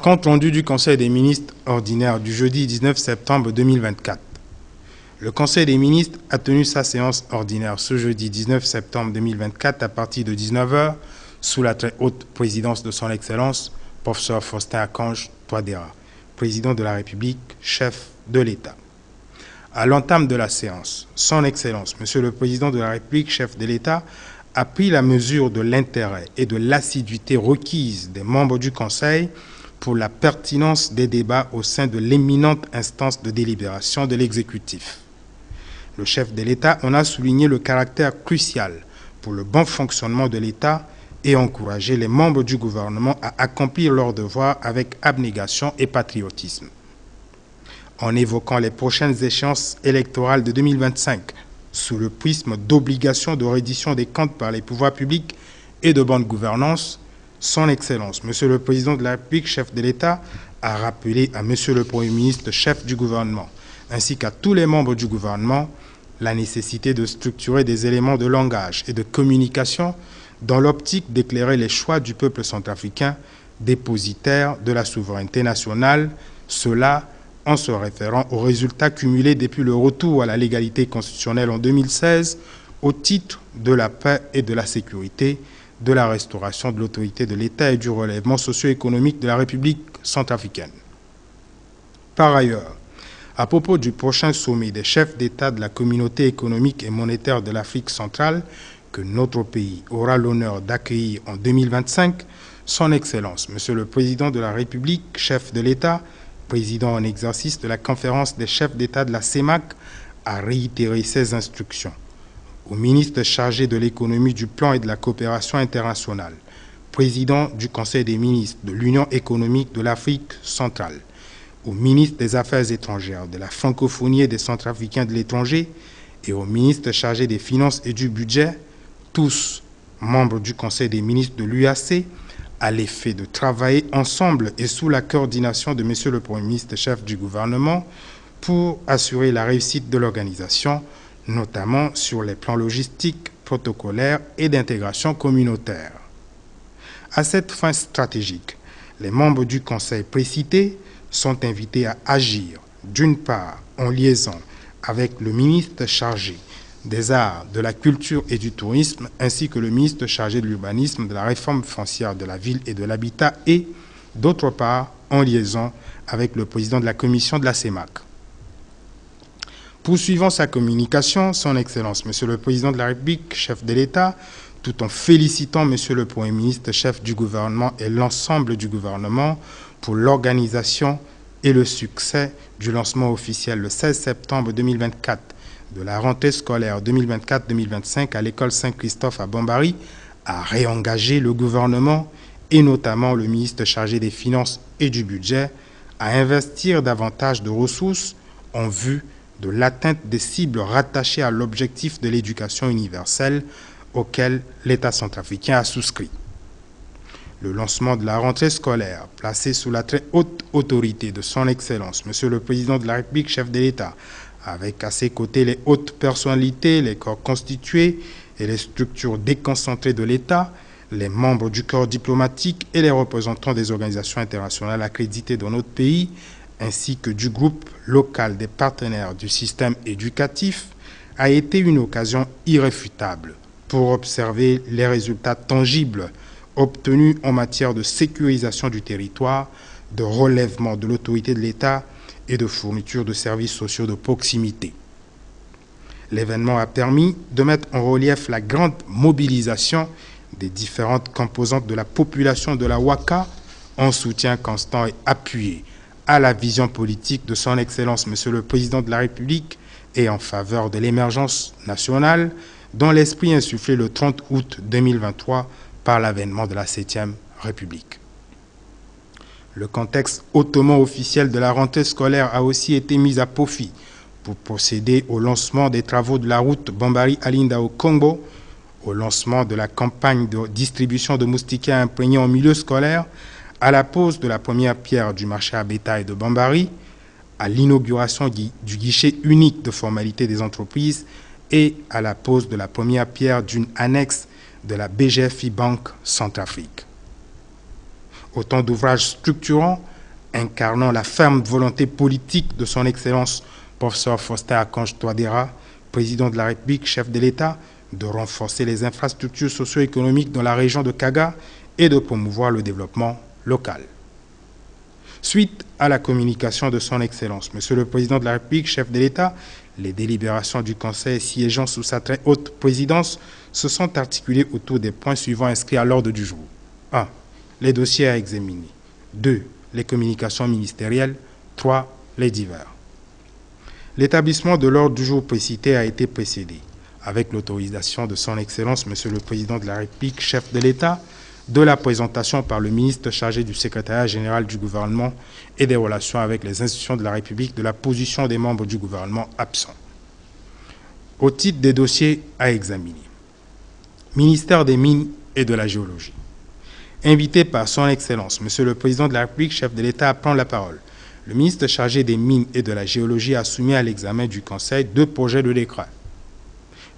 Compte rendu du Conseil des ministres ordinaire du jeudi 19 septembre 2024. Le Conseil des ministres a tenu sa séance ordinaire ce jeudi 19 septembre 2024 à partir de 19 h sous la très haute présidence de son Excellence, professeur Faustin Archange Touadéra, président de la République, chef de l'État. À l'entame de la séance, son Excellence, Monsieur le Président de la République, chef de l'État, a pris la mesure de l'intérêt et de l'assiduité requise des membres du Conseil pour la pertinence des débats au sein de l'éminente instance de délibération de l'exécutif. Le chef de l'État en a souligné le caractère crucial pour le bon fonctionnement de l'État et encouragé les membres du gouvernement à accomplir leurs devoirs avec abnégation et patriotisme. En évoquant les prochaines échéances électorales de 2025, sous le prisme d'obligation de reddition des comptes par les pouvoirs publics et de bonne gouvernance, son Excellence, Monsieur le Président de la République, chef de l'État, a rappelé à Monsieur le Premier ministre, chef du gouvernement, ainsi qu'à tous les membres du gouvernement, la nécessité de structurer des éléments de langage et de communication dans l'optique d'éclairer les choix du peuple centrafricain, dépositaire de la souveraineté nationale, cela en se référant aux résultats cumulés depuis le retour à la légalité constitutionnelle en 2016 au titre de la paix et de la sécurité, de la restauration de l'autorité de l'État et du relèvement socio-économique de la République centrafricaine. Par ailleurs, à propos du prochain sommet des chefs d'État de la communauté économique et monétaire de l'Afrique centrale que notre pays aura l'honneur d'accueillir en 2025, son Excellence, Monsieur le Président de la République, chef de l'État, président en exercice de la conférence des chefs d'État de la CEMAC, a réitéré ses instructions au ministre chargé de l'économie, du plan et de la coopération internationale, président du Conseil des ministres de l'Union économique de l'Afrique centrale, au ministre des Affaires étrangères, de la francophonie et des Centrafricains de l'étranger et au ministre chargé des Finances et du Budget, tous membres du Conseil des ministres de l'UAC, à l'effet de travailler ensemble et sous la coordination de Monsieur le Premier ministre, chef du gouvernement, pour assurer la réussite de l'organisation, notamment sur les plans logistiques, protocolaires et d'intégration communautaire. À cette fin stratégique, les membres du Conseil précités sont invités à agir, d'une part, en liaison avec le ministre chargé des Arts, de la Culture et du Tourisme, ainsi que le ministre chargé de l'Urbanisme, de la Réforme foncière de la Ville et de l'Habitat, et, d'autre part, en liaison avec le président de la commission de la CEMAC. Poursuivant sa communication, son Excellence, Monsieur le Président de la République, chef de l'État, tout en félicitant Monsieur le Premier ministre, chef du gouvernement et l'ensemble du gouvernement pour l'organisation et le succès du lancement officiel le 16 septembre 2024 de la rentrée scolaire 2024-2025 à l'école Saint-Christophe à Bambari, a réengagé le gouvernement et notamment le ministre chargé des Finances et du Budget à investir davantage de ressources en vue de l'atteinte des cibles rattachées à l'objectif de l'éducation universelle auquel l'État centrafricain a souscrit. Le lancement de la rentrée scolaire, placé sous la très haute autorité de son Excellence, Monsieur le Président de la République, chef de l'État, avec à ses côtés les hautes personnalités, les corps constitués et les structures déconcentrées de l'État, les membres du corps diplomatique et les représentants des organisations internationales accréditées dans notre pays, ainsi que du groupe local des partenaires du système éducatif, a été une occasion irréfutable pour observer les résultats tangibles obtenus en matière de sécurisation du territoire, de relèvement de l'autorité de l'État et de fourniture de services sociaux de proximité. L'événement a permis de mettre en relief la grande mobilisation des différentes composantes de la population de la Ouaka en soutien constant et appuyé à la vision politique de son Excellence, Monsieur le Président de la République, et en faveur de l'émergence nationale, dont l'esprit insufflé le 30 août 2023 par l'avènement de la 7e République. Le contexte hautement officiel de la rentrée scolaire a aussi été mis à profit pour procéder au lancement des travaux de la route Bambari-Alinda au Congo, au lancement de la campagne de distribution de moustiquaires imprégnés en milieu scolaire, à la pose de la première pierre du marché à bétail de Bambari, à l'inauguration du guichet unique de formalité des entreprises et à la pose de la première pierre d'une annexe de la BGFI Banque Centrafrique. Autant d'ouvrages structurants incarnant la ferme volonté politique de son Excellence, professeur Faustin Archange Touadéra, président de la République, chef de l'État, de renforcer les infrastructures socio-économiques dans la région de Kaga et de promouvoir le développement local. Suite à la communication de son Excellence, Monsieur le Président de la République, chef de l'État, les délibérations du Conseil siégeant sous sa très haute présidence se sont articulées autour des points suivants inscrits à l'ordre du jour. 1. Les dossiers à examiner. 2. Les communications ministérielles. 3. Les divers. L'établissement de l'ordre du jour précité a été précédé, avec l'autorisation de son Excellence, Monsieur le Président de la République, chef de l'État, de la présentation par le ministre chargé du secrétariat général du gouvernement et des relations avec les institutions de la République de la position des membres du gouvernement absents. Au titre des dossiers à examiner, ministère des Mines et de la Géologie. Invité par son Excellence, Monsieur le Président de la République, chef de l'État, à prendre la parole. Le ministre chargé des Mines et de la Géologie a soumis à l'examen du Conseil 2 projets de décret.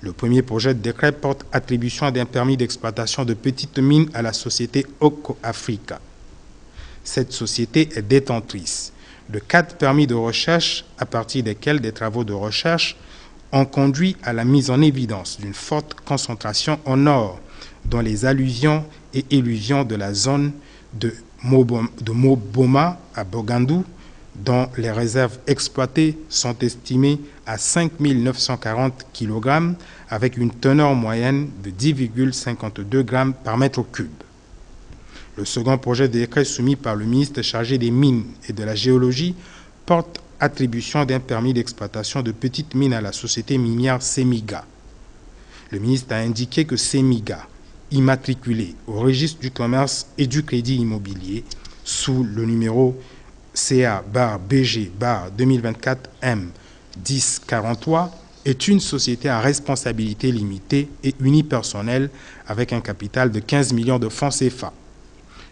Le premier projet de décret porte attribution d'un permis d'exploitation de petites mines à la société Oko Africa. Cette société est détentrice de 4 permis de recherche à partir desquels des travaux de recherche ont conduit à la mise en évidence d'une forte concentration en or dans les alluvions et éluvions de la zone de Moboma à Bogandou, dont les réserves exploitées sont estimées à 5 940 kg avec une teneur moyenne de 10,52 g par mètre cube. Le second projet de décret soumis par le ministre chargé des Mines et de la Géologie porte attribution d'un permis d'exploitation de petites mines à la société minière Semiga. Le ministre a indiqué que Semiga, immatriculé au registre du commerce et du crédit immobilier sous le numéro CA-BG-2024-M1043, est une société à responsabilité limitée et unipersonnelle avec un capital de 15 millions de francs CFA.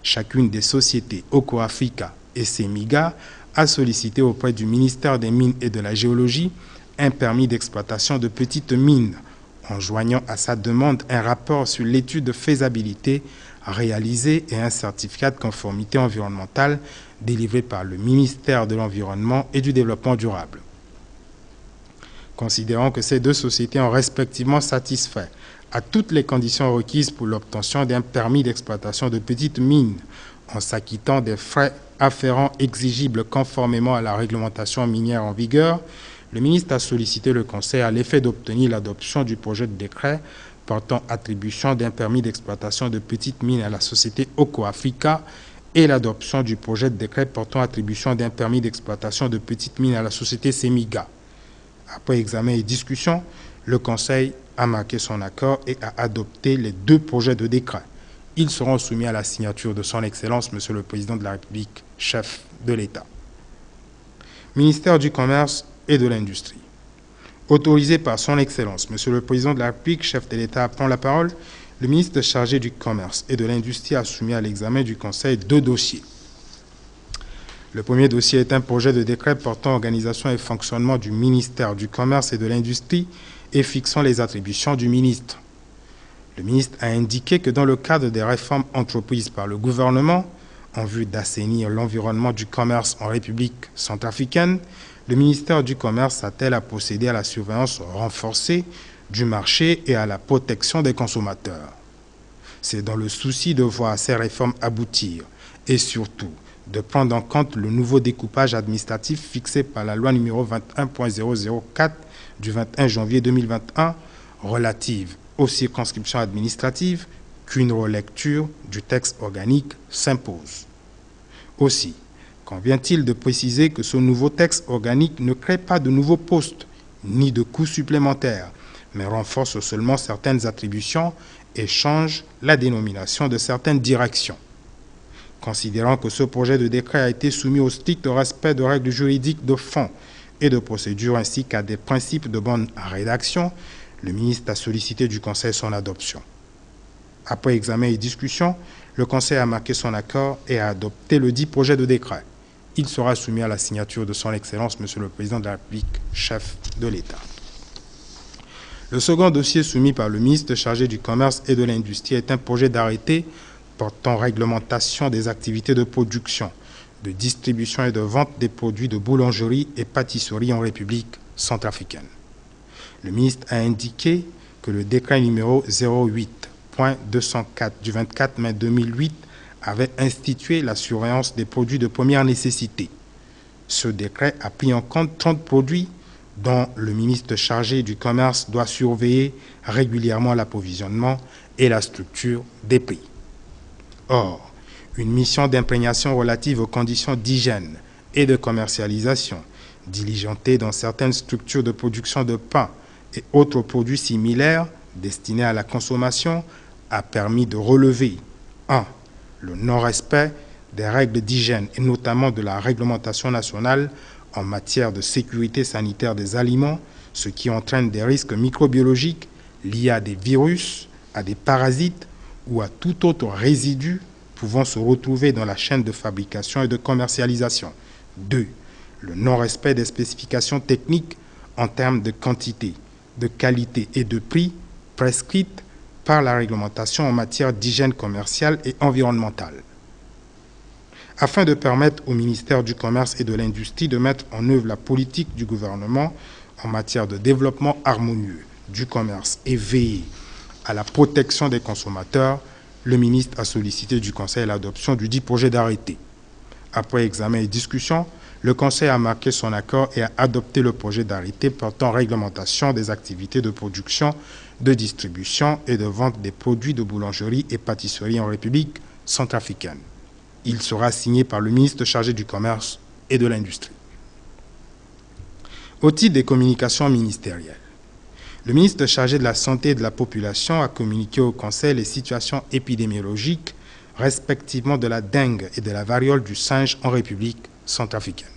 Chacune des sociétés Oko Africa et Semiga a sollicité auprès du ministère des Mines et de la Géologie un permis d'exploitation de petites mines, en joignant à sa demande un rapport sur l'étude de faisabilité réalisée et un certificat de conformité environnementale délivré par le ministère de l'Environnement et du Développement durable. Considérant que ces 2 sociétés ont respectivement satisfait à toutes les conditions requises pour l'obtention d'un permis d'exploitation de petites mines en s'acquittant des frais afférents exigibles conformément à la réglementation minière en vigueur, le ministre a sollicité le Conseil à l'effet d'obtenir l'adoption du projet de décret portant attribution d'un permis d'exploitation de petites mines à la société Oko Africa et l'adoption du projet de décret portant attribution d'un permis d'exploitation de petites mines à la société Semiga. Après examen et discussion, le Conseil a marqué son accord et a adopté les 2 projets de décret. Ils seront soumis à la signature de son Excellence, Monsieur le Président de la République, chef de l'État. Ministère du Commerce et de l'Industrie. Autorisé par son Excellence, Monsieur le Président de la République, chef de l'État, prend la parole. Le ministre chargé du Commerce et de l'Industrie a soumis à l'examen du Conseil 2 dossiers. Le premier dossier est un projet de décret portant organisation et fonctionnement du ministère du Commerce et de l'Industrie et fixant les attributions du ministre. Le ministre a indiqué que dans le cadre des réformes entreprises par le gouvernement, en vue d'assainir l'environnement du commerce en République centrafricaine, le ministère du Commerce s'attelle à procéder à la surveillance renforcée du marché et à la protection des consommateurs. C'est dans le souci de voir ces réformes aboutir et surtout de prendre en compte le nouveau découpage administratif fixé par la loi numéro 21.004 du 21 janvier 2021 relative aux circonscriptions administratives qu'une relecture du texte organique s'impose. Aussi, convient-il de préciser que ce nouveau texte organique ne crée pas de nouveaux postes ni de coûts supplémentaires, mais renforce seulement certaines attributions et change la dénomination de certaines directions. Considérant que ce projet de décret a été soumis au strict respect de règles juridiques de fond et de procédure ainsi qu'à des principes de bonne rédaction, le ministre a sollicité du Conseil son adoption. Après examen et discussion, le Conseil a marqué son accord et a adopté le dit projet de décret. Il sera soumis à la signature de son Excellence, Monsieur le Président de la République, chef de l'État. Le second dossier soumis par le ministre chargé du Commerce et de l'Industrie est un projet d'arrêté portant réglementation des activités de production, de distribution et de vente des produits de boulangerie et pâtisserie en République centrafricaine. Le ministre a indiqué que le décret numéro 08.204 du 24 mai 2008 avait institué la surveillance des produits de première nécessité. Ce décret a pris en compte 30 produits dont le ministre chargé du Commerce doit surveiller régulièrement l'approvisionnement et la structure des prix. Or, une mission d'imprégnation relative aux conditions d'hygiène et de commercialisation diligentée dans certaines structures de production de pain et autres produits similaires destinés à la consommation a permis de relever 1. Le non-respect des règles d'hygiène et notamment de la réglementation nationale en matière de sécurité sanitaire des aliments, ce qui entraîne des risques microbiologiques liés à des virus, à des parasites ou à tout autre résidu pouvant se retrouver dans la chaîne de fabrication et de commercialisation. 2. Le non-respect des spécifications techniques en termes de quantité, de qualité et de prix prescrites par la réglementation en matière d'hygiène commerciale et environnementale. Afin de permettre au ministère du Commerce et de l'Industrie de mettre en œuvre la politique du gouvernement en matière de développement harmonieux du commerce et veiller à la protection des consommateurs, le ministre a sollicité du Conseil l'adoption du dit projet d'arrêté. Après examen et discussion, le Conseil a marqué son accord et a adopté le projet d'arrêté portant réglementation des activités de production, de distribution et de vente des produits de boulangerie et pâtisserie en République centrafricaine. Il sera signé par le ministre chargé du Commerce et de l'Industrie. Au titre des communications ministérielles, le ministre chargé de la Santé et de la Population a communiqué au Conseil les situations épidémiologiques respectivement de la dengue et de la variole du singe en République centrafricaine.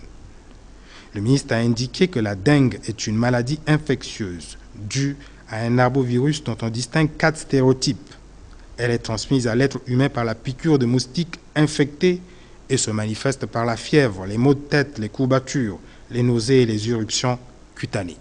Le ministre a indiqué que la dengue est une maladie infectieuse due à un arbovirus dont on distingue 4 stéréotypes. Elle est transmise à l'être humain par la piqûre de moustiques infectés et se manifeste par la fièvre, les maux de tête, les courbatures, les nausées et les éruptions cutanées.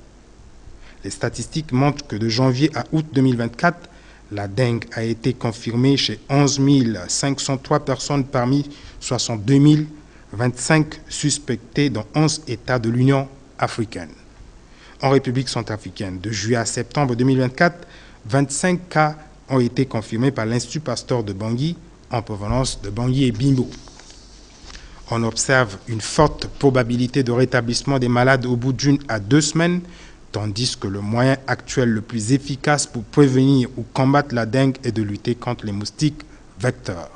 Les statistiques montrent que de janvier à août 2024, la dengue a été confirmée chez 11 503 personnes parmi 62 025 suspectés dans 11 États de l'Union africaine. En République centrafricaine, de juillet à septembre 2024, 25 cas ont été confirmés par l'Institut Pasteur de Bangui en provenance de Bangui et Bimbo. On observe une forte probabilité de rétablissement des malades au bout d'1 à 2 semaines, tandis que le moyen actuel le plus efficace pour prévenir ou combattre la dengue est de lutter contre les moustiques vecteurs.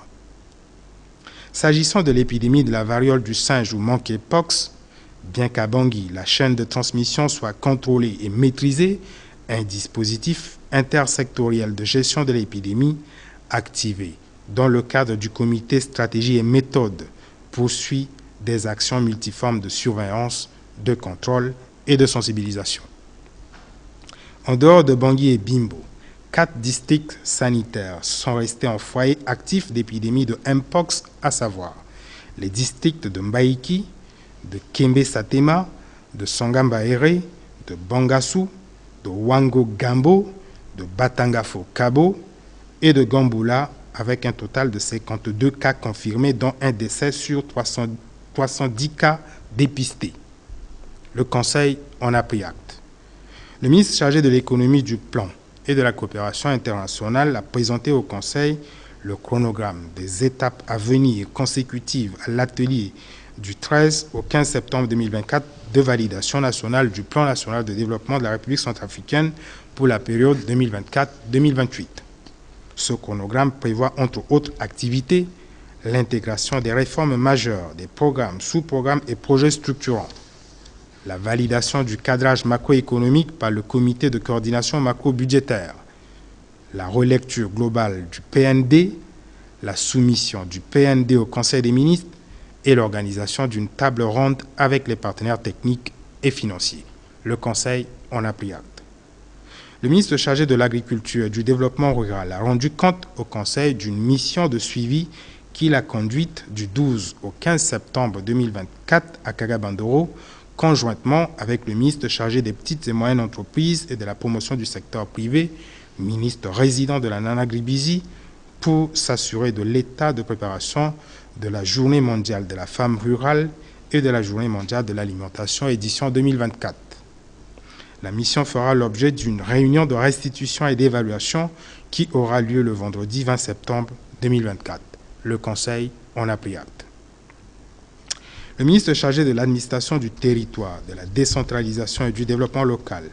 S'agissant de l'épidémie de la variole du singe ou monkeypox, bien qu'à Bangui, la chaîne de transmission soit contrôlée et maîtrisée, un dispositif intersectoriel de gestion de l'épidémie activé dans le cadre du comité stratégie et méthode poursuit des actions multiformes de surveillance, de contrôle et de sensibilisation. En dehors de Bangui et Bimbo, 4 districts sanitaires sont restés en foyer actif d'épidémie de Mpox, à savoir les districts de Mbaïki, de Kembe-Satema, de Sangamba-Ere, de Bangassou, de Wango-Gambo, de Batangafo-Kabo et de Gamboula, avec un total de 52 cas confirmés, dont un décès sur 310 cas dépistés. Le Conseil en a pris acte. Le ministre chargé de l'économie, du plan et de la coopération internationale a présenté au Conseil le chronogramme des étapes à venir consécutives à l'atelier du 13 au 15 septembre 2024 de validation nationale du plan national de développement de la République centrafricaine pour la période 2024-2028. Ce chronogramme prévoit, entre autres activités, l'intégration des réformes majeures, des programmes, sous-programmes et projets structurants, la validation du cadrage macroéconomique par le comité de coordination macro-budgétaire, la relecture globale du PND, la soumission du PND au Conseil des ministres et l'organisation d'une table ronde avec les partenaires techniques et financiers. Le Conseil en a pris acte. Le ministre chargé de l'Agriculture et du Développement rural a rendu compte au Conseil d'une mission de suivi qu'il a conduite du 12 au 15 septembre 2024 à Kagabandoro, conjointement avec le ministre chargé des petites et moyennes entreprises et de la promotion du secteur privé, ministre résident de la Nana-Gribizi, pour s'assurer de l'état de préparation de la Journée mondiale de la femme rurale et de la Journée mondiale de l'alimentation édition 2024. La mission fera l'objet d'une réunion de restitution et d'évaluation qui aura lieu le vendredi 20 septembre 2024. Le Conseil en a pris acte. Le ministre chargé de l'administration du territoire, de la décentralisation et du développement local,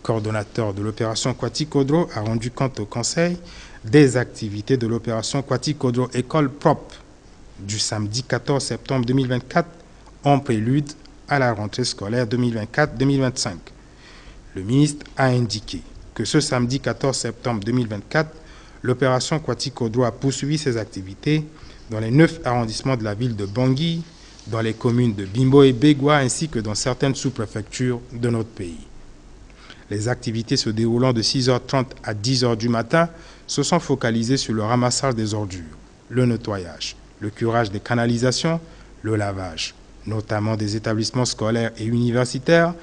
coordonnateur de l'opération Kwati-Kodro, a rendu compte au Conseil des activités de l'opération Kwati-Kodro École propre du samedi 14 septembre 2024 en prélude à la rentrée scolaire 2024-2025. Le ministre a indiqué que ce samedi 14 septembre 2024, l'opération Kwati-Kodro a poursuivi ses activités dans les 9 arrondissements de la ville de Bangui, dans les communes de Bimbo et Begwa, ainsi que dans certaines sous-préfectures de notre pays. Les activités se déroulant de 6h30 à 10h du matin se sont focalisées sur le ramassage des ordures, le nettoyage, le curage des canalisations, le lavage, notamment des établissements scolaires et universitaires,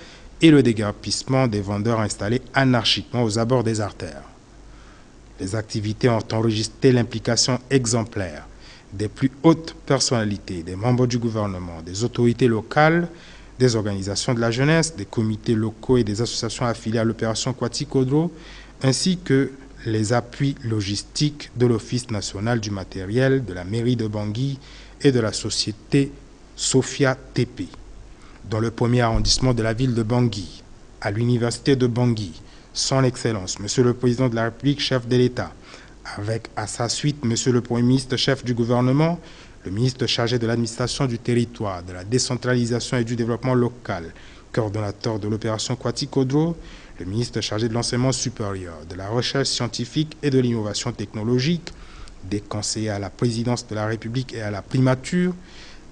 et le déguerpissement des vendeurs installés anarchiquement aux abords des artères. Les activités ont enregistré l'implication exemplaire des plus hautes personnalités, des membres du gouvernement, des autorités locales, des organisations de la jeunesse, des comités locaux et des associations affiliées à l'opération Kwati-Kodro, ainsi que les appuis logistiques de l'Office national du matériel, de la mairie de Bangui et de la société Sophia TP. Dans le premier arrondissement de la ville de Bangui, à l'université de Bangui, son Excellence, Monsieur le Président de la République, chef de l'État, avec à sa suite Monsieur le Premier ministre, chef du gouvernement, le ministre chargé de l'administration du territoire, de la décentralisation et du développement local, coordonnateur de l'opération Kwati-Kodro, le ministre chargé de l'enseignement supérieur, de la recherche scientifique et de l'innovation technologique, des conseillers à la présidence de la République et à la primature,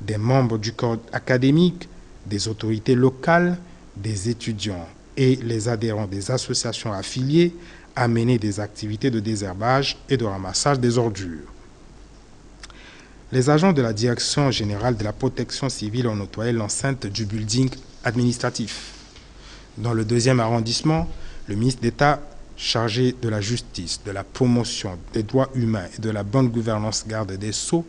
des membres du corps académique, des autorités locales, des étudiants et les adhérents des associations affiliées à mener des activités de désherbage et de ramassage des ordures. Les agents de la Direction générale de la protection civile ont nettoyé l'enceinte du building administratif. Dans le deuxième arrondissement, le ministre d'État chargé de la justice, de la promotion des droits humains et de la bonne gouvernance garde des Sceaux,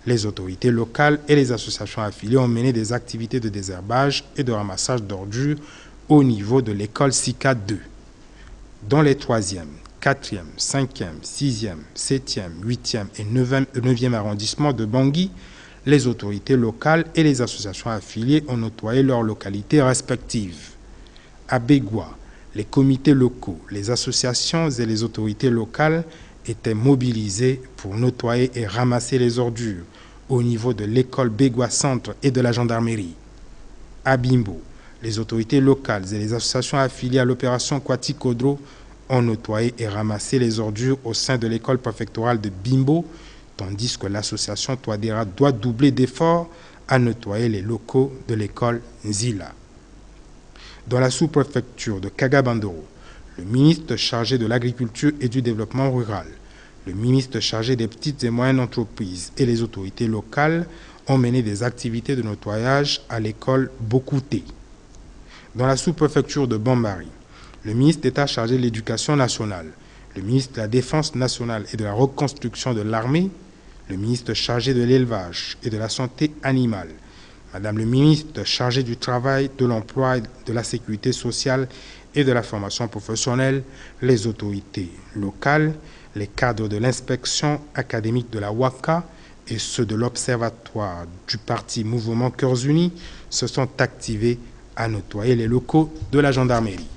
les autorités locales et les associations affiliées ont mené des activités de désherbage et de ramassage d'ordures au niveau de l'école SICA 2. Dans les 3e, 4e, 5e, 6e, 7e, 8e et 9e arrondissements de Bangui, les autorités locales et les associations affiliées ont nettoyé leurs localités respectives. À Begwa, les comités locaux, les associations et les autorités locales étaient mobilisés pour nettoyer et ramasser les ordures au niveau de l'école Begwa Centre et de la gendarmerie. À Bimbo, les autorités locales et les associations affiliées à l'opération Kwati-Kodro ont nettoyé et ramassé les ordures au sein de l'école préfectorale de Bimbo, tandis que l'association Touadéra doit doubler d'efforts à nettoyer les locaux de l'école Nzila. Dans la sous-préfecture de Kagabandoro, le ministre chargé de l'Agriculture et du Développement rural, le ministre chargé des petites et moyennes entreprises et les autorités locales ont mené des activités de nettoyage à l'école Bokouté. Dans la sous-préfecture de Bambari, le ministre d'État chargé de l'Éducation nationale, le ministre de la Défense nationale et de la reconstruction de l'armée, le ministre chargé de l'élevage et de la santé animale, Madame le ministre chargé du travail, de l'emploi, de la sécurité sociale et de la formation professionnelle, les autorités locales, les cadres de l'inspection académique de la WACA et ceux de l'Observatoire du parti Mouvement Cœurs Unis se sont activés à nettoyer les locaux de la gendarmerie.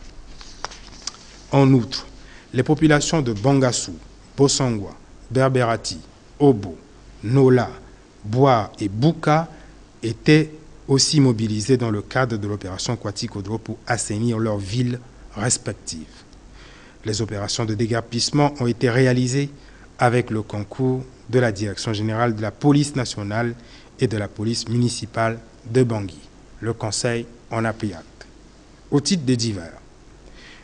En outre, les populations de Bangassou, Bossangwa, Berberati, Obo, Nola, Bois et Bouka étaient aussi mobilisées dans le cadre de l'opération Kwati-Kodro pour assainir leurs villes respectives. Les opérations de déguerpissement ont été réalisées avec le concours de la Direction générale de la police nationale et de la police municipale de Bangui. Le Conseil en a pris acte. Au titre des divers,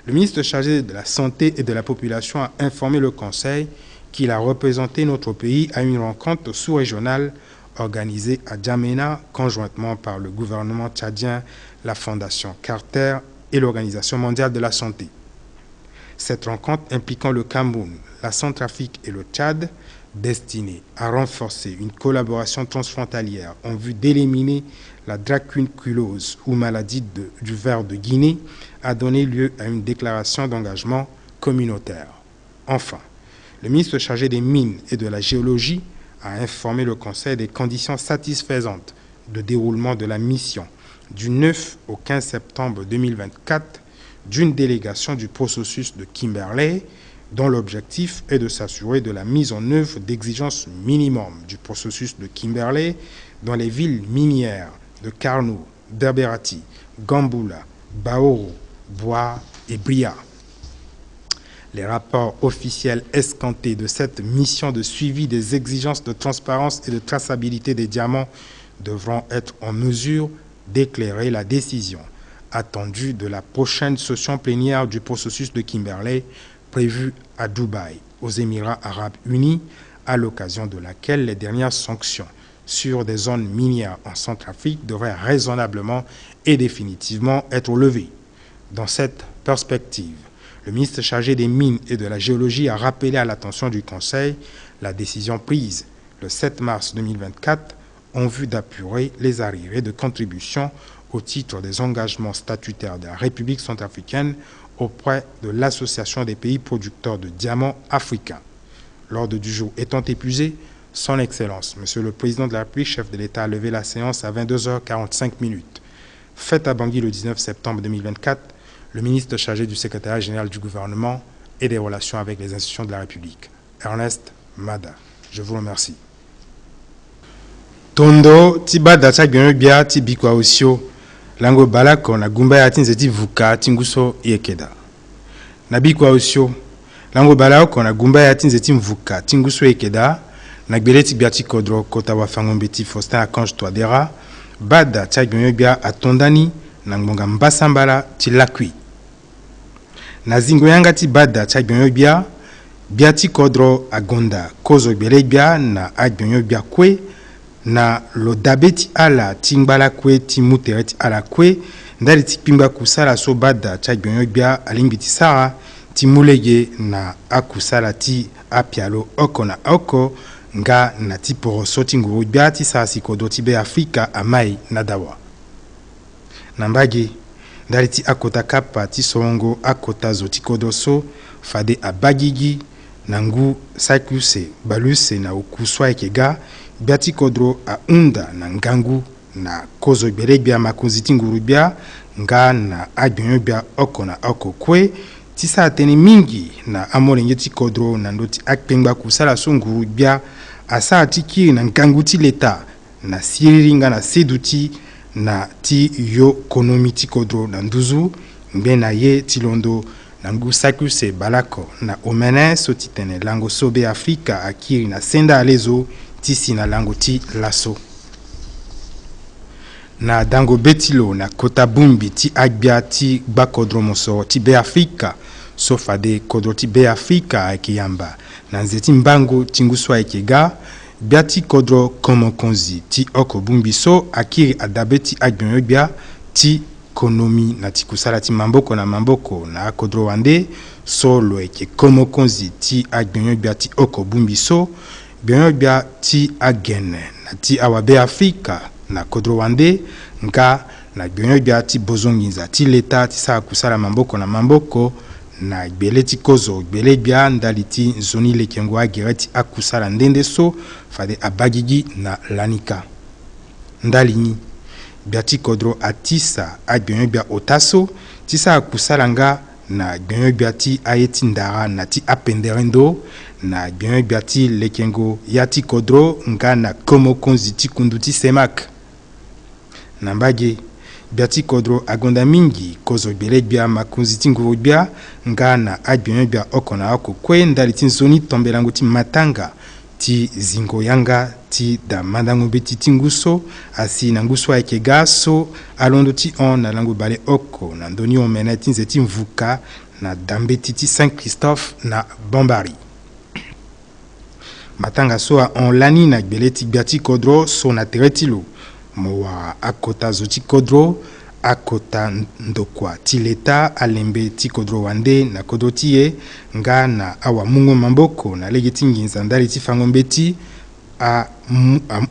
le ministre chargé de la Santé et de la Population a informé le Conseil qu'il a représenté notre pays à une rencontre sous-régionale organisée à Djamena conjointement par le gouvernement tchadien, la Fondation Carter et l'Organisation mondiale de la santé. Cette rencontre impliquant le Cameroun, la Centrafrique et le Tchad destinée à renforcer une collaboration transfrontalière en vue d'éliminer la dracunculose ou maladie du ver de Guinée a donné lieu à une déclaration d'engagement communautaire. Enfin, le ministre chargé des Mines et de la Géologie a informé le Conseil des conditions satisfaisantes de déroulement de la mission du 9 au 15 septembre 2024 d'une délégation du processus de Kimberley, dont l'objectif est de s'assurer de la mise en œuvre d'exigences minimum du processus de Kimberley dans les villes minières de Karnou, Berberati, Gamboula, Baoro, Bois et Bria. Les rapports officiels escomptés de cette mission de suivi des exigences de transparence et de traçabilité des diamants devront être en mesure d'éclairer la décision attendue de la prochaine session plénière du processus de Kimberley prévue à Dubaï, aux Émirats arabes unis, à l'occasion de laquelle les dernières sanctions sur des zones minières en Centrafrique devraient raisonnablement et définitivement être levées. Dans cette perspective, le ministre chargé des Mines et de la Géologie a rappelé à l'attention du Conseil la décision prise le 7 mars 2024 en vue d'apurer les arrivées de contributions au titre des engagements statutaires de la République centrafricaine auprès de l'Association des pays producteurs de diamants africains. L'ordre du jour étant épuisé, Son Excellence, Monsieur le Président de la République, chef de l'État, a levé la séance à 22h45. Faite à Bangui le 19 septembre 2024, le ministre chargé du secrétariat général du gouvernement et des relations avec les institutions de la République, Ernest Mada. Je vous remercie. Tondo tibada tsagbia tibikwa osio lango balako na gumba ya tinzeti vuka tinguso yekeda na bikwa osio lango balako na gumba ya tinzeti vuka tinguso yekeda na gbeleti biati kodro kota wa fangombeti Faustin Archange Touadéra bada tsagbia atondani na ngonga mbasambala tilakwi na zingo yanga tibada tsagbia biati kodro agonda kozo gbelebia na agbia kwe na lo dabeti ala tingbala kwe timutereti ala kwe ndali tipimba kusala so bada chagbonyobia alimbiti sara timulege na akusala ti apialo oko na oko nga na tiporo so tinguru bia ti sara sikodo tibe Afrika amai na dawa nambage ndali ti akota kapa ti songo akota zo tikodo so fade abagigi nangu sakuse baluse na ukuswa ekega biati kodro a unda na ngangu na kozo berebia makunziti ngurubia nga na agbonyobia oko na oko kwe tisa ateni mingi na amolenge ti kodro na ndoti akpengba kusala so ngurubia asa atiki na ngangu ti leta na siriringa na seduti na ti yo konomi ti kodro na nduzu mbe na ye ti londo nangu sakuse balako na omene so titene lango sobe Afrika akiri na senda alezo tisi na lango ti laso na dango betilo na kota bumbi ti agbia ti gbakodro moso ti be Afrika so fade kodro ti be Afrika akiyamba na nzeti mbango tinguswa ekega bia ti kodro komokonzi ti oko bumbi so akiri adabe ti agbia ti konomi na ti kusala ti mamboko na mamboko na akodro wande so lo eke komokonzi ti agbia ti oko bumbi so bia ti agene na ti awabe Afrika na kodro wande nga na bia ti bozonginza ti leta ti sa kusala mamboko na mamboko na gbele ti kozo gbele bia ndali ti zoni lekengo agere ti akusala ndende so fade abagigi na lanika ndali ni bia ti kodro atisa bia otaso ti sa akusala nga na bia ti ayeti ndara na ti apenderendo na bia ti lekengo ya ti kodro nga na komokonzi ti kundu ti semak na mbage bia ti kodro agonda mingi kozo gbele bia makonzi ti nguru bia nga na bia oko na oko kwe ndali ti nzoni tombelango ti matanga ti zingo yanga ti da mandango beti ti nguso asi na nguso ekega so alondo ti on na lango bale oko na ndoni omene ti nzeti mvuka na dambeti ti Saint-Christophe na Bambari matanga so a on lani na gbele ti gbia ti kodro so na tere ti lo mo wara akota zo ti kodro akota ndokwa ti leta alembe ti kodro wande na kodro ti ye nga na awa mungo mamboko na lege ti nginza ndali ti fango mbeti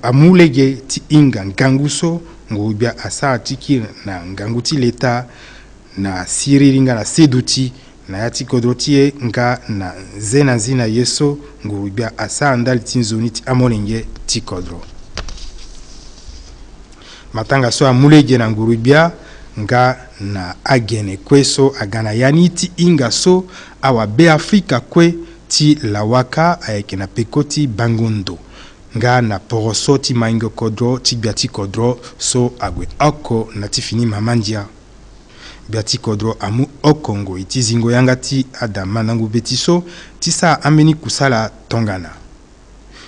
amulege ti inga ngangu so ngurubia asa tiki na ngangu ti leta na siriri nga na sedu ti na ya ti kodro ti ye nga na zena nzina yeso ngurubia asa ndali ti nzoni ti amolenge ti kodro matanga so amulege na ngurubia nga na agene kwe so agana yani ti inga so awa be Afrika kwe ti lawaka ayeke na pekoti bangondo nga na poroso ti maingo kodro ti biati kodro so agwe oko na ti fini mamandia biati kodro amu okongo iti zingo yanga ti adama nangu beti so ti sa ambeni kusala tongana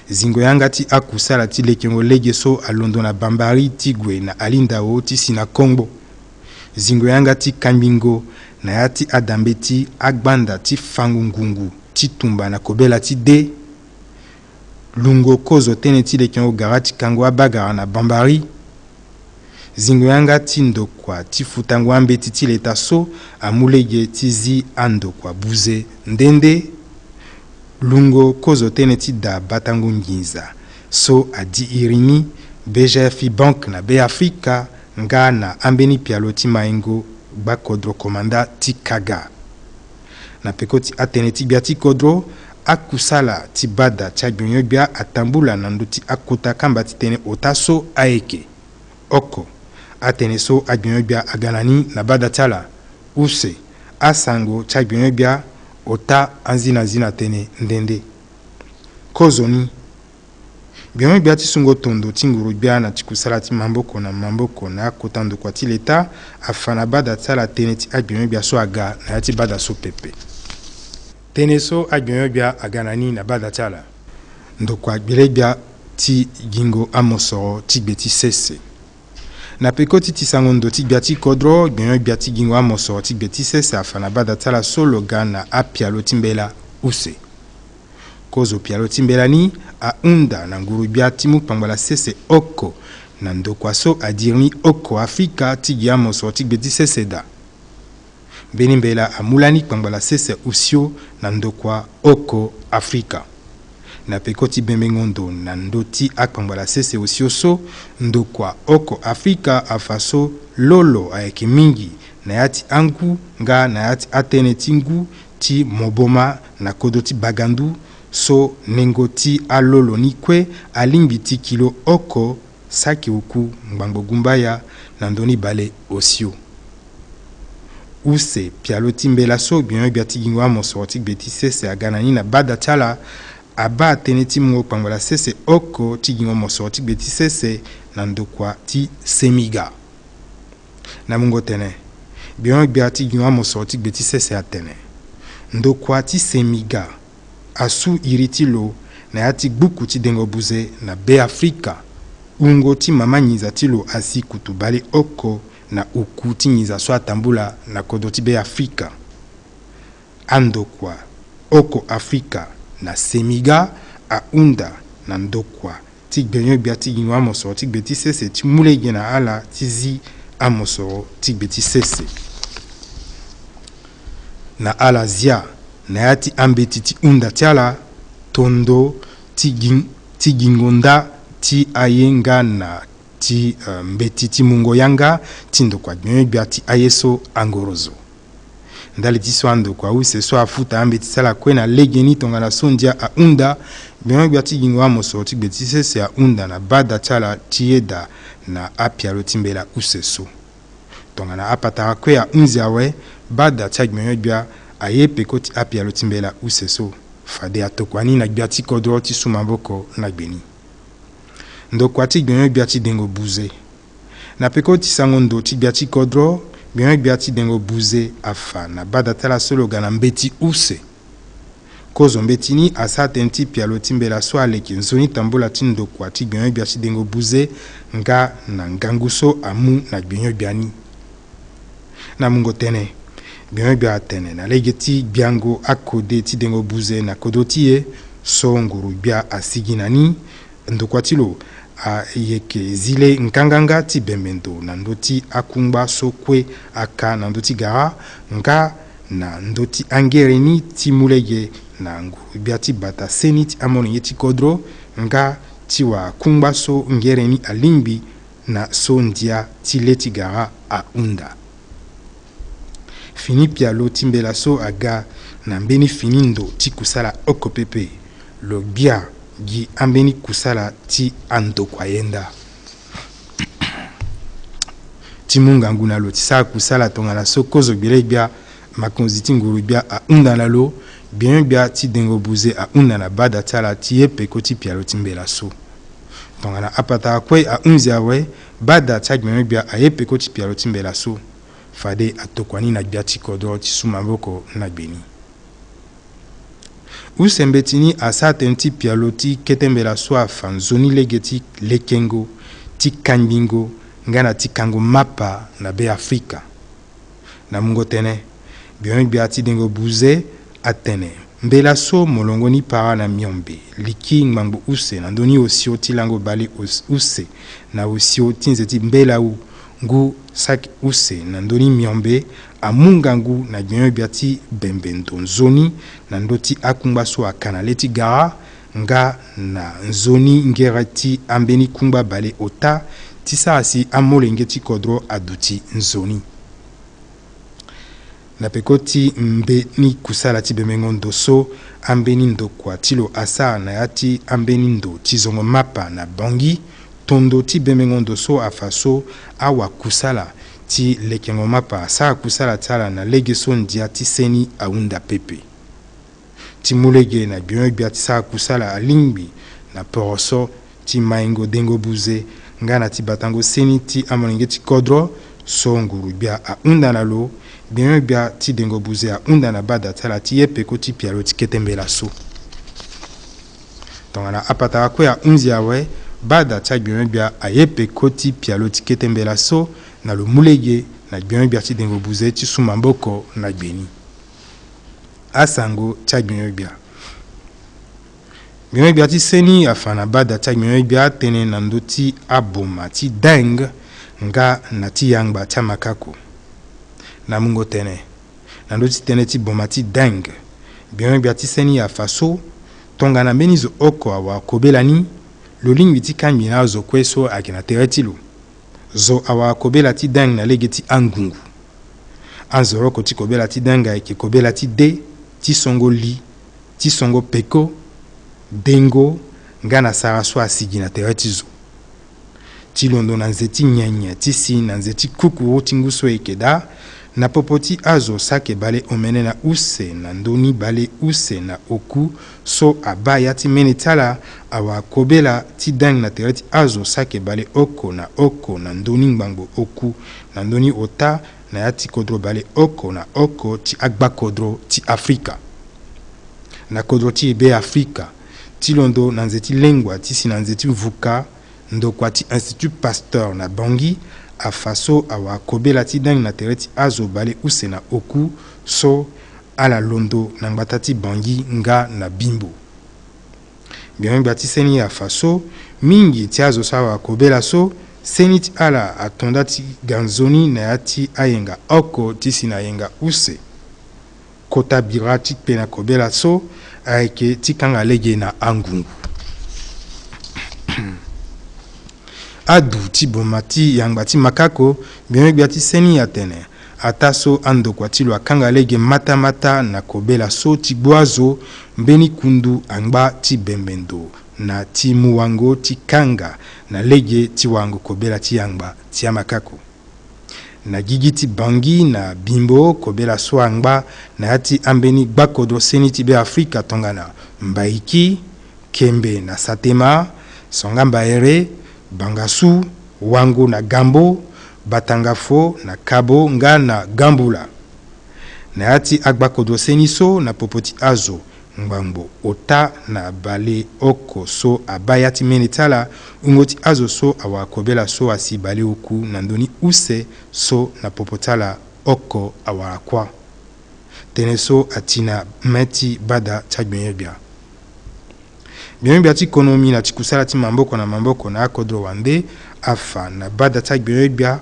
zingo yanga ti akusala ti lekengo lege so alondo na bambari ti gwe na alindao ti si na Kongo zingo yanga ti kambingo na ya ti adambe ti agbanda ti fangu ngungu ti tumba na kobela ti de lungo kozo tene ti lekengo gara ti kango abagara na bambari zingo yanga ti ndokwa ti futango ambeti ti leta so amulege ti zi andokwa buze ndende lungo kozo tene ti da batango nginza so adi irimi BGF bank na be Afrika nga na ambeni pialo ti maingo bakodro komanda ti kaga na pekoti atene ti bia ti kodro akusala ti bada ti agbionyo bia atambula na ndö ti akota kamba ti tene ota so aeke oko atene so agbionyo bia agana ni na bada ti ala use asango ti agbionyo bia ota anzina nzina tene ndende kozo ni bionyo bia ti sungo tondo ti nguru bia na ti kusala ti mamboko na akota ndokua ti leta afa na bada ti ala tene ti agbionyo bia so aga na ya ti bada so pepe tene so agbionyo bia agana ni na bada ti ala ndokua gbele bia ti gingo amosoro ti gbe ti sese na pekoti ti sango ndo ti gbia ti kodro gbionyo bia ti gingo amosoro ti gbe ti sese afa na bada ti ala so lo ga na apialo ti mbela use kozo pialo ti mbela ni aunda na nguru bia ti mu kpangba sese oko na ndokua so adirni oko Afrika ti gi amosoro ti gbe ti sese da beni mbela amulani kpangba sese usio na ndokua oko Afrika na pekoti bembengondo na ndo ti akpangba sese usio so ndokua oko Afrika afaso lolo ayeke mingi na ya ti angu nga na ya ti atene ti ngu ti moboma na kodo ti bagandu so nengo ti alolo ni kue alingbi ti kilo oko saki uku ngbango gumbaya na ndöni bale osio use pialo ti mbela so gbionyo bia ti gingo amosoro ti gbe ti sese agana ni na bada ti ala aba atene ti mungo kpangba sese oko ti gingo amosoro ti gbe ti sese na ndokua ti semiga na mungo tene gbionyo bia ti gingo amosoro ti gbe ti sese atene ndokua ti semiga asu iri ti lo na ya ti gbuku ti dengo buze na be Afrika ungo ti mama nyiza ti lo asi kutu bale oko na uku ti nyiza so atambula na kodo ti be Afrika andokua oko Afrika na semiga aunda na ndokua ti gbionyo bia ti gingo amosoro ti gbe ti sese ti mulege na ala ti zi amosoro ti gbe ti sese na ala zia na ya ti ambeti ti unda ti ala tondo ti gingonda ti ayenga na ti mbeti ti mungo yanga ti ndokua gbionyo bia ti aye so angorozo ndali ti so andokua use so afuta ambeti ti ala kue na lege ni tongana so ndia aunda gbionyo bia ti gingo amosoro ti gbe ti sese aunda na bada ti ala ti ye da na apialo ti mbela use so tongana apataka kue ahunzi awe bada ti agbionyo bia aye pekoti apialo ti mbela use so fade atokua ni na gbia ti kodro ti su maboko na gbeni ndokua ti gbionyo gbia ti dengo buze na pekoti sango ndo ti gbia ti kodro gbionyo gbia ti dengo buze afa na bada ti ala so lo ga na mbeti use kozo mbeti ni asa atene ti pialo ti mbela so aleke nzoni tambula ti ndokua ti gbionyo gbia ti dengo buze nga na ngangu so amu na gbionyo gbia ni na mungo tene gbionyo gbia atene na lege ti gbiango akode ti dengo buze na kodo ti ye so nguru gbia asigi na ni ndokua ti lo a yeke zile nkanganga ti bembendo na ndoti akungba so kue aka na ndoti gara nga na ndoti angereni ti mulege na nguru bia ti bata seni ti amolenge ti kodro nga ti wa kungba so ngereni alingbi na so ndia ti le ti gara a unda. Fini pialo ti mbela so aga na mbeni fini ndo ti kusala oko pepe lo bia gi ambeni kusala ti andokwa yenda. Ti mungangu na lo ti sa kusala tongana so kozo gbele bia makonzi ti nguru bia a unda na lo bien bia ti dengo buze a unda na bada tala ti ye peko ti pialo ti mbela so. Tongana apata akwe a unzi awe bada ti agbeme bia a ye peko ti pialo ti mbela so fade atokwani na bia ti kodro ti su maboko na gbeni. Usembetini a saten ti pialo ti ketembela so a fanzoni lege ti lekengo ti kanbingo ngana ti kango mapa na be Afrika. Na mungo tene bien bia ti dengo buze atene mbela so molongo ni para na miombe liki ngmango use na ndoni osio ti lango bali use na osio ti nzeti mbela u ngu sak use na ndoni miombe amungangu na bien bia ti bembendo nzoni na ndoti akungba so akana leti gara nga na nzoni ngera ti ambeni kungba bale ota ti saasi amolenge ti kodro aduti nzoni. Na pekoti mbeni kusala ti bemengo ndo so ambeni ndo kwa tilo asa na yati ambeni ndo ti zongo mapa na bangi tondo ti bemengo ndo so afaso awa kusala ti lekengo mapa sa kusala tala na lege so ndia ti seni aunda pepe. Ti mulege na bien bia ti sa kusala alingbi na poroso ti maingo dengo buze ngana ti batango seni ti amolenge ti kodro so nguru bia a unda na lo bien bia ti dengo buze a unda na bada tala ti ye peko ti pialo ti ketembela so. Tongana apata akwe a unzi awe bada ti bien bia a ye peko ti pialo ti ketembela so na lo mulege na bien bia ti dengo buze ti su maboko na gbeni. Asango ti bien bia. Bien bia ti seni afana bada ti bien bia tene na ndoti aboma ti deng nga na ti yangba ti makako. Na mungo tene na ndoti tene ti boma ti deng bien bia ti seni afaso tongana mbeni zo oko awa kobelani lo lingbi ti kambi na zo kue so ayeke na tere ti lo zo awa kobela ti deng na lege ti angungu anzoroko ti kobela ti deng ayeke kobela ti de ti songo li ti songo peko dengo nga na sara so asigi na tere ti zo ti londo na nzeti nyenye ti si na nzeti kukuru ti ngu so yeke da na popo ti azo sake bale omene na use na ndoni bale use na oku so abaya ti mene tala awa kobela ti deng na tere ti azo sake bale oko na ndoni ngbango oku na ndoni ota na ya ti kodro bale oko na oko ti agba kodro ti Afrika. Na kodro ti ebe Afrika ti londo na nzeti lengua ti si na nzeti vuka ndokua ti Institut Pasteur na Bangui afaso awa kobela ti deng na tere ti azo bale use na oku so ala londo na ngbata ti Bangui nga na bimbo. Bien bia ti seni afaso mingi ti azo so awa kobela so seni ti ala atonda ti ganzoni na ya ti ayenga oko ti si na yenga use kota bira ti kpe na kobela so ayeke ti kanga lege na angungu. Adu ti boma ti yangba ti makako bien bia ti seni atene ata so andokua ti lo akanga lege mata na kobela so ti gboazo mbeni kundu angba ti bembendo na ti muwango ti kanga na lege ti wango kobela ti yangba ti amakako. Na gigi ti Bangui na bimbo kobela so angba na ya ti ambeni gbakodro seni ti be Afrika tongana mbaiki kembe na satema songa mbaere bangasu wango na gambo batangafo na kabo nga na gambula na ya ti agbakodro seni so na popo ti azo ngbambo ota na bale oko so abaya ti mene tala ungo ti azo so awa kobela so asi bale oku na ndoni use so na popo tala oko awa akwa tene so atina meti bada ti agbene bia. Bien biati ekonomi na tikusala ti mamboko na akodro wande afa na bada tak bien bia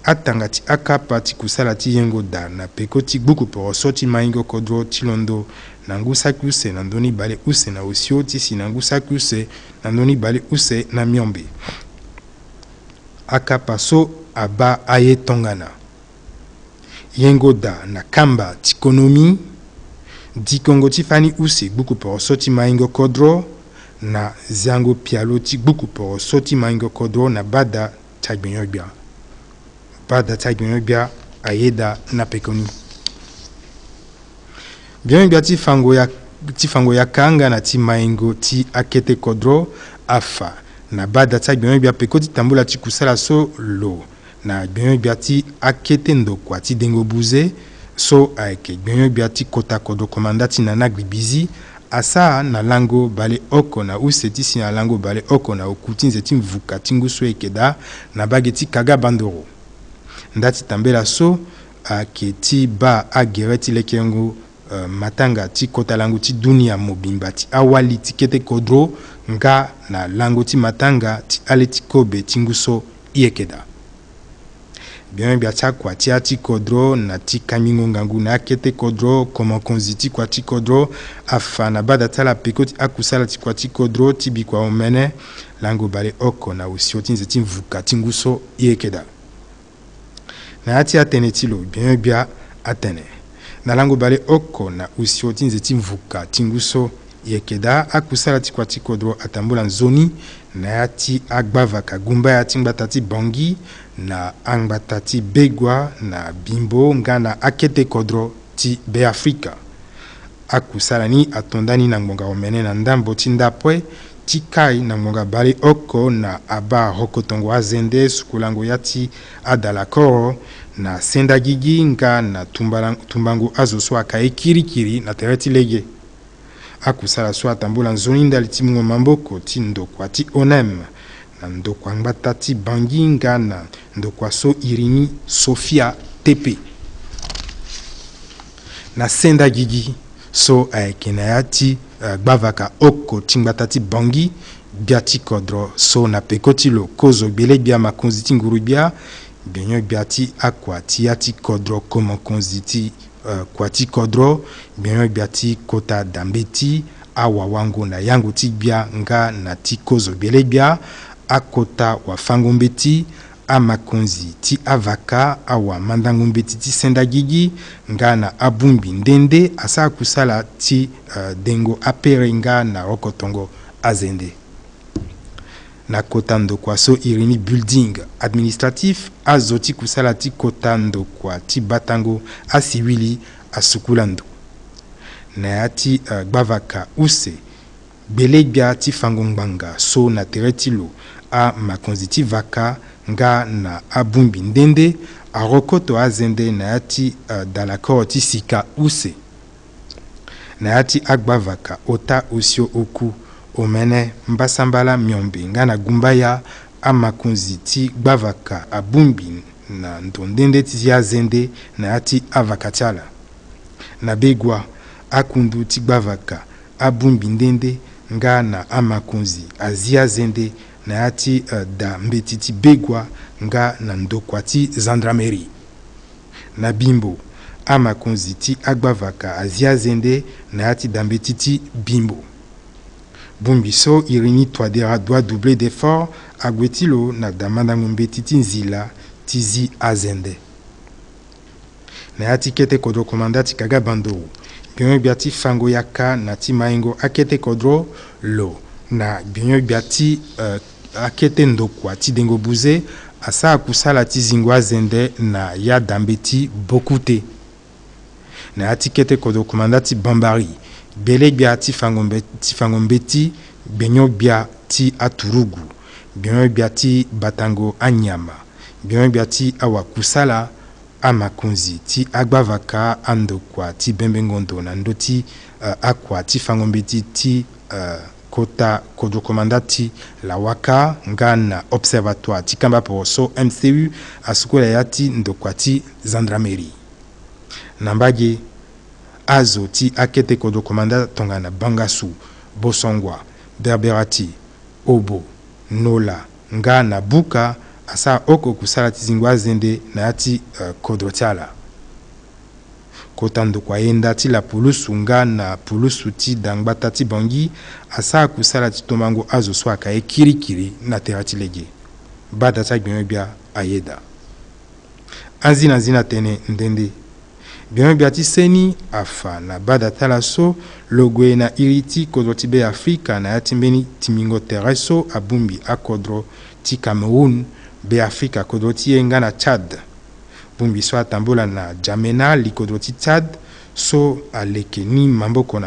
atanga ti akapa tikusala ti yengo da na peko ti gbuku poro so ti maingo kodro ti londo na ngu saki use na ndoni bale use na osio ti si na ngu saki use na ndoni bale use na miombe akapa so aba aye tongana yengo da na kamba ti ekonomi di kongo ti fani use gbuku poro so ti maingo kodro na zango pialo ti gbuku poro so ti maingo kodro na bada tagbenyo bia ayeda na pekoni bien bia ti fango ya kanga na ti maingo ti akete kodro afa na bada tagbenyo bia peko ti tambula ti kusala so lo na gbenyo bia ti akete ndokwa ti dengo buze so ayeke gbenyo bia ti kota kodro komanda ti nana gbibizi asa na lango bale oko na use ti si na lango bale oko na oku ti nze ti mvuka ti ngu so yeke da na bage ti kaga bandoro ndati tambela so ayeke ti ba agere ti leke yango matanga ti kota lango ti dunia mobimba ti awali ti kete kodro nga na lango ti matanga ti ale ti kobe ti ngu so yeke da bien bia ti akua ti ati kodro na ti kamingo ngangu na akete kodro komokonzi ti kua ti kodro afa na bada ti ala peko ti akusala ti kua ti kodro ti bikua omene lango bale oko na osio ti nze ti mvuka ti ngu so yeke da na ya ti atene ti lo bien bia atene na lango bale oko na osio ti nze ti mvuka ti ngu so yeke da akusala ti kua ti kodro atambula nzoni na ya ti agbavaka gumba ya ti ngbata ti bongi na angbata ti begwa na bimbo nga na akete kodro ti beafrika akusala ni atondani na ngbonga omene na ndambo ti ndapue ti kai na ngbonga bale oko na aba hokotongo azende sukulango ya ti adala koro na senda gigi nga na tumbango azo so akaye kirikiri na tere ti lege akusala so atambula nzoni ndali ti mungo mamboko ti ndokua ti onem na ndokua ngbata ti bangi nga na ndokua so irini sofia tepe na senda gigi so ayeke na ya ti gbavaka oko ti ngbata ti bangi bia ti kodro so na peko ti lo kozo gbele bia makonzi ti nguru bia benyo bia ti akua ti ya ti kodro komokonzi ti kua ti kodro benyo bia ti kota dambe ti awawango na yango ti bia nga na ti kozo gbele bia akota wafango mbeti amakonzi ti avaka awa mandango mbeti ti senda gigi nga na abumbi ndende asa akusala ti dengo apere nga na rokotongo azende na kota ndokua so irini building administratif azo ti kusala ti kota ndokua ti batango asiwili asukulando na ya ti gbavaka use gbele bia ti fango ngbanga so na tere ti lo a makonzi ti vaka nga na abumbi ndende arokoto azende na ya ti dalakoro ti sika use na ya ti agbavaka ota osio oku omene mbasambala miombe nga na gumba ya amakonzi ti gbavaka abumbi na ndondende ti azende na ya ti avaka ti ala na begwa akundu ti gbavaka abumbi ndende nga na amakonzi azia zende na ya ti da mbeti ti begwa nga na ndokua ti gendarmerie na bimbo amakonzi ti agbavaka azia zende na ya ti da mbeti ti bimbo bumbi so irini toadera doit doubler d'effort ague ti lo na damandango mbeti ti nzila ti zi azende na ya ti kete kodro komanda ti kaga bandoro bien bia ti fango yaka na ti maingo akete kodro lo na bien bia ti akete ndokua ti dengo buze asa akusala ti zingo azende na ya dambe ti bokute na ya ti kete kodro komanda ti bambari bele bia ti fango mbeti benyo bia ti aturugu benyo bia ti batango anyama benyo bia ti awakusala amakonzi ti agbavaka andokua ti bembengondo na ndo ti akua ti fango mbeti ti kota kodro komanda ti lawaka nga na observatoire ti kamba poro so MCU asukula ya ti ndokua ti gendarmerie na mbage azo ti akete kodro komanda tongana bangasu bosongwa Berberati, Obo, Nola, Nga na Buka, asa oko kusala ti zingwa zende na yati kodrotiala. Kotando kwa yenda ti la pulusu nga na pulusu ti dangbata ti bangi, asa kusala ti tomango azo swaka e kirikiri na terati lege. Bada ta bia ayeda. Anzina zina tene ndende. Bia ti seni afa na bada tala so logwe na iriti kodro ti be Afrika na yati mbeni timingo tereso abumbi akodro ti Cameroun be Afrika kodro ti yenga na Tchad. Bumbi so atambola na Jamena likodro ti Tchad so aleke ni mamboko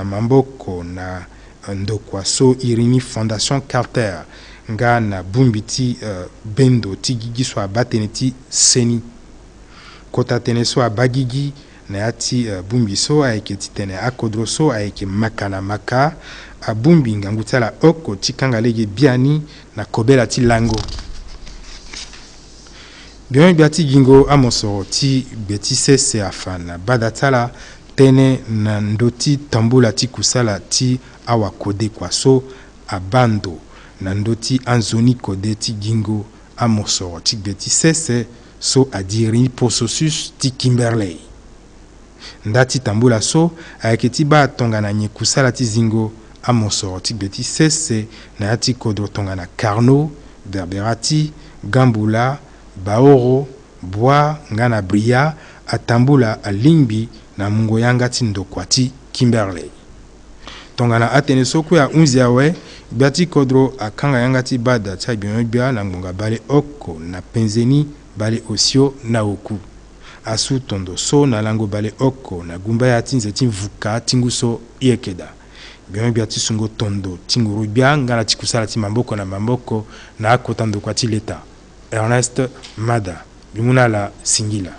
na ndokwa so irini Fondation Carter nga na bumbi ti bendo ti gigi so abatene ti seni. Kota tene so abagigi na yati bumbi so ayeke ti tene akodro so ayeke maka na maka abumbi ngangu ti ala oko ti kanga lege biani na kobela ti lango. Bia ti gingo amosoro ti gbe ti sese afa na bada tala tene na ndoti tambula ti kusala ti awa kode kwa so abando na ndoti anzoni kode ti gingo amosoro ti gbe ti sese so adiri processus ti Kimberley. Ndati tambula so ayeke ti ba tonga na nye kusala ti zingo amosoro ti gbe ti sese na yati kodro tonga na Carnot, Berberati, Gambula, Baoro, Bois, Ngana Bria, atambula alingbi na mungo yanga ti ndokwa ti Kimberley. Tongana atene soko ya 11 awe, biati kodro akanga yanga ti bada cha bia na ngonga bale oko na penzeni bale osio na oku. Asu tondo so na lango bale oko na gumba ya tinze ti mvuka tingu so iekeda. Biati sungo tondo tinguru bia ngana ti kusala ti mamboko na mamboko na akota ndokwa ti leta. Ernest Mada, Bimuna la Singila.